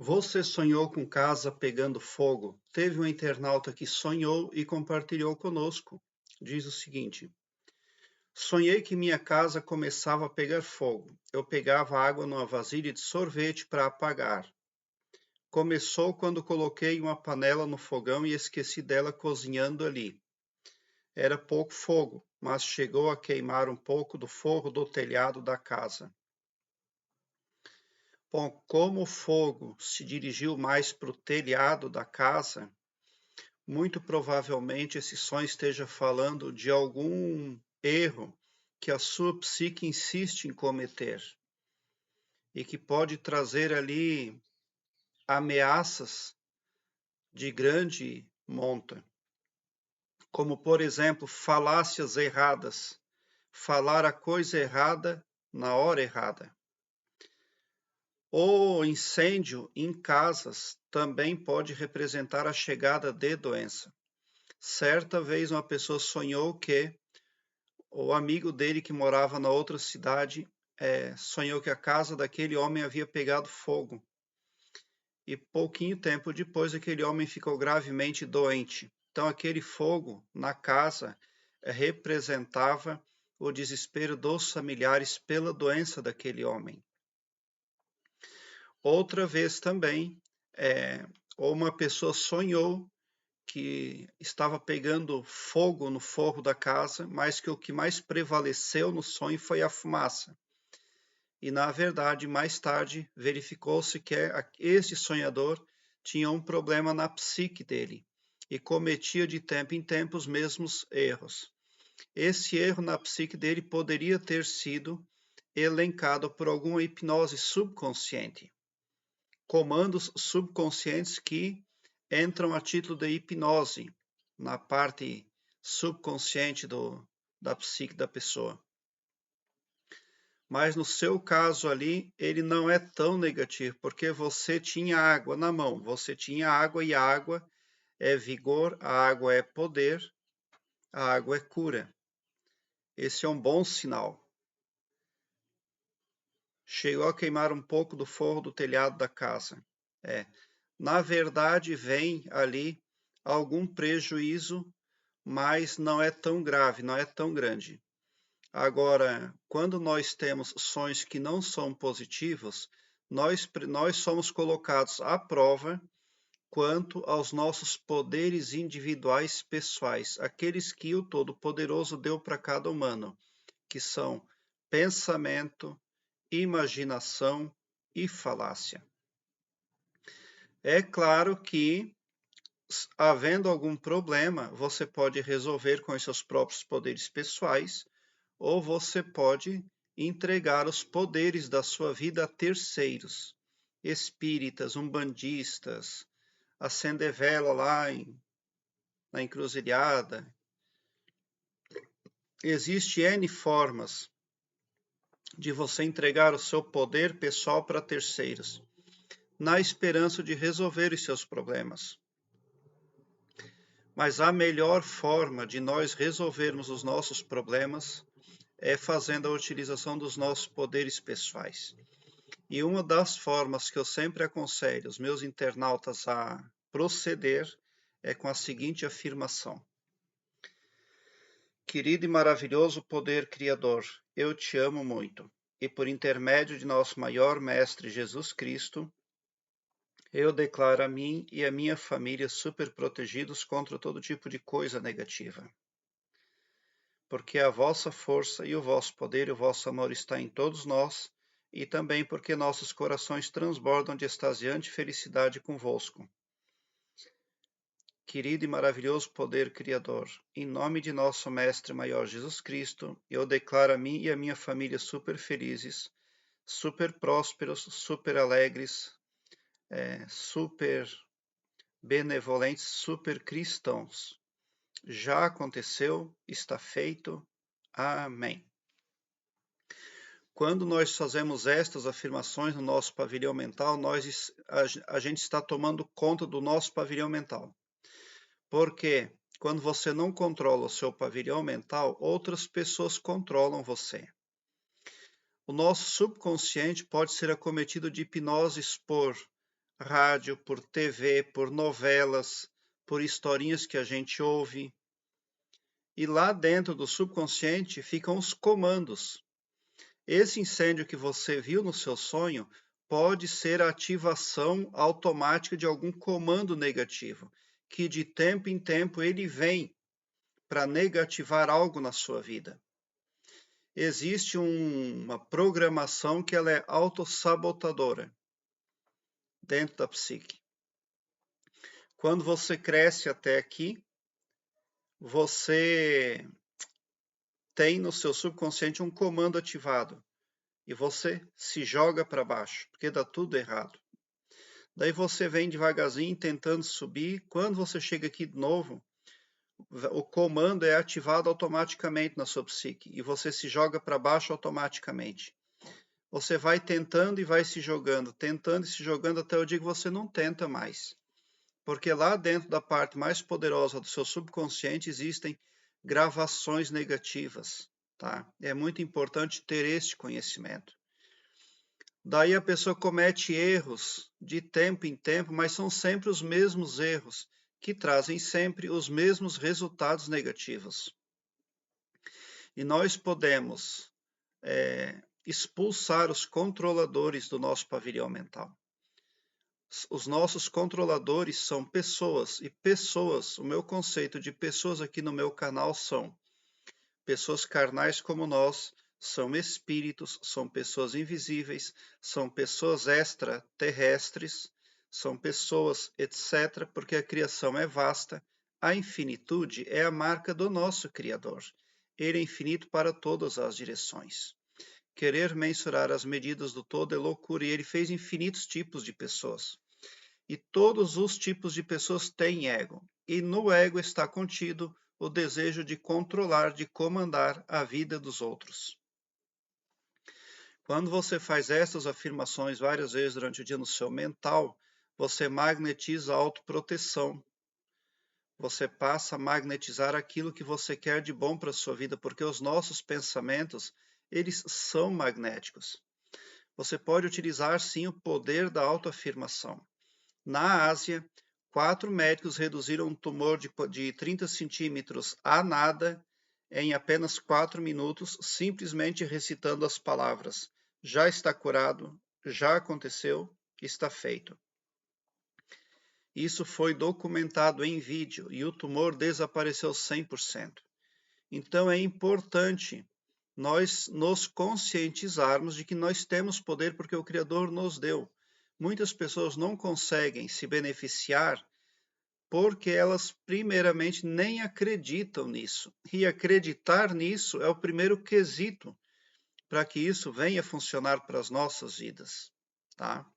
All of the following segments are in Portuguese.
Você sonhou com casa pegando fogo? Teve um internauta que sonhou e compartilhou conosco. Diz o seguinte: sonhei que minha casa começava a pegar fogo. Eu pegava água numa vasilha de sorvete para apagar. Começou quando coloquei uma panela no fogão e esqueci dela cozinhando ali. Era pouco fogo, mas chegou a queimar um pouco do forro do telhado da casa. Bom, como o fogo se dirigiu mais para o telhado da casa, muito provavelmente esse sonho esteja falando de algum erro que a sua psique insiste em cometer e que pode trazer ali ameaças de grande monta, como por exemplo, falácias erradas, falar a coisa errada na hora errada. O incêndio em casas também pode representar a chegada de doença. Certa vez uma pessoa sonhou que o amigo dele que morava na outra cidade sonhou que a casa daquele homem havia pegado fogo. E pouquinho tempo depois, aquele homem ficou gravemente doente. Então, aquele fogo na casa representava o desespero dos familiares pela doença daquele homem. Outra vez também, uma pessoa sonhou que estava pegando fogo no forro da casa, mas que o que mais prevaleceu no sonho foi a fumaça. E, na verdade, mais tarde, verificou-se que este sonhador tinha um problema na psique dele e cometia de tempo em tempo os mesmos erros. Esse erro na psique dele poderia ter sido elencado por alguma hipnose subconsciente. Comandos subconscientes que entram a título de hipnose na parte subconsciente da psique da pessoa. Mas no seu caso ali, ele não é tão negativo, porque você tinha água na mão, você tinha água e a água é vigor, a água é poder, a água é cura. Esse é um bom sinal. Chegou a queimar um pouco do forro do telhado da casa. Na verdade, vem ali algum prejuízo, mas não é tão grave, não é tão grande. Agora, quando nós temos sonhos que não são positivos, nós somos colocados à prova quanto aos nossos poderes individuais pessoais, aqueles que o Todo-Poderoso deu para cada humano, que são pensamento, imaginação e falácia. É claro que, havendo algum problema, você pode resolver com os seus próprios poderes pessoais, ou você pode entregar os poderes da sua vida a terceiros, espíritas, umbandistas, acender vela lá na encruzilhada. Existe N formas de você entregar o seu poder pessoal para terceiros, na esperança de resolver os seus problemas. Mas a melhor forma de nós resolvermos os nossos problemas é fazendo a utilização dos nossos poderes pessoais. E uma das formas que eu sempre aconselho os meus internautas a proceder é com a seguinte afirmação: querido e maravilhoso poder criador, eu te amo muito, e por intermédio de nosso maior mestre Jesus Cristo, eu declaro a mim e a minha família super protegidos contra todo tipo de coisa negativa. Porque a vossa força e o vosso poder e o vosso amor está em todos nós, e também porque nossos corações transbordam de extasiante felicidade convosco. Querido e maravilhoso poder criador, em nome de nosso Mestre Maior Jesus Cristo, eu declaro a mim e a minha família super felizes, super prósperos, super alegres, super benevolentes, super cristãos. Já aconteceu, está feito. Amém. Quando nós fazemos estas afirmações no nosso pavilhão mental, a gente está tomando conta do nosso pavilhão mental. Porque quando você não controla o seu pavilhão mental, outras pessoas controlam você. O nosso subconsciente pode ser acometido de hipnoses por rádio, por TV, por novelas, por historinhas que a gente ouve. E lá dentro do subconsciente ficam os comandos. Esse incêndio que você viu no seu sonho pode ser a ativação automática de algum comando negativo, que de tempo em tempo ele vem para negativar algo na sua vida. Existe uma programação que ela é autossabotadora dentro da psique. Quando você cresce até aqui, você tem no seu subconsciente um comando ativado e você se joga para baixo, porque dá tudo errado. Daí você vem devagarzinho tentando subir. Quando você chega aqui de novo, o comando é ativado automaticamente na sua psique e você se joga para baixo automaticamente. Você vai tentando e vai se jogando, tentando e se jogando até o dia que você não tenta mais. Porque lá dentro da parte mais poderosa do seu subconsciente existem gravações negativas, tá? É muito importante ter este conhecimento. Daí a pessoa comete erros de tempo em tempo, mas são sempre os mesmos erros, que trazem sempre os mesmos resultados negativos. E nós podemos expulsar os controladores do nosso pavilhão mental. Os nossos controladores são pessoas, e pessoas, o meu conceito de pessoas aqui no meu canal são pessoas carnais como nós, são espíritos, são pessoas invisíveis, são pessoas extraterrestres, são pessoas, etc., porque a criação é vasta, a infinitude é a marca do nosso Criador. Ele é infinito para todas as direções. Querer mensurar as medidas do todo é loucura, e ele fez infinitos tipos de pessoas. E todos os tipos de pessoas têm ego. E no ego está contido o desejo de controlar, de comandar a vida dos outros. Quando você faz essas afirmações várias vezes durante o dia no seu mental, você magnetiza a autoproteção. Você passa a magnetizar aquilo que você quer de bom para a sua vida, porque os nossos pensamentos, eles são magnéticos. Você pode utilizar sim o poder da autoafirmação. Na Ásia, 4 médicos reduziram um tumor de 30 centímetros a nada em apenas 4 minutos, simplesmente recitando as palavras: já está curado, já aconteceu, está feito. Isso foi documentado em vídeo e o tumor desapareceu 100%. Então é importante nós nos conscientizarmos de que nós temos poder porque o Criador nos deu. Muitas pessoas não conseguem se beneficiar porque elas, primeiramente, nem acreditam nisso. E acreditar nisso é o primeiro quesito para que isso venha funcionar para as nossas vidas, tá?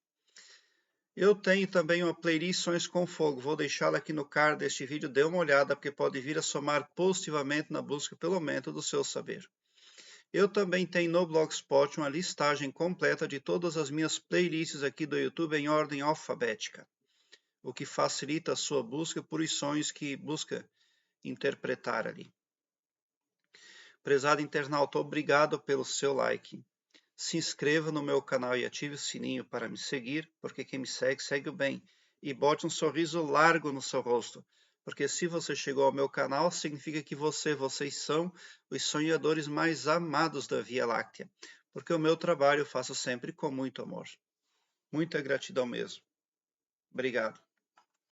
Eu tenho também uma playlist Sonhos com Fogo. Vou deixá-la aqui no card deste vídeo. Dê uma olhada, porque pode vir a somar positivamente na busca pelo aumento do seu saber. Eu também tenho no Blogspot uma listagem completa de todas as minhas playlists aqui do YouTube em ordem alfabética, o que facilita a sua busca por os sonhos que busca interpretar ali. Prezado internauta, obrigado pelo seu like. Se inscreva no meu canal e ative o sininho para me seguir, porque quem me segue, segue o bem. E bote um sorriso largo no seu rosto, porque se você chegou ao meu canal, significa que vocês são os sonhadores mais amados da Via Láctea, porque o meu trabalho eu faço sempre com muito amor. Muita gratidão mesmo. Obrigado.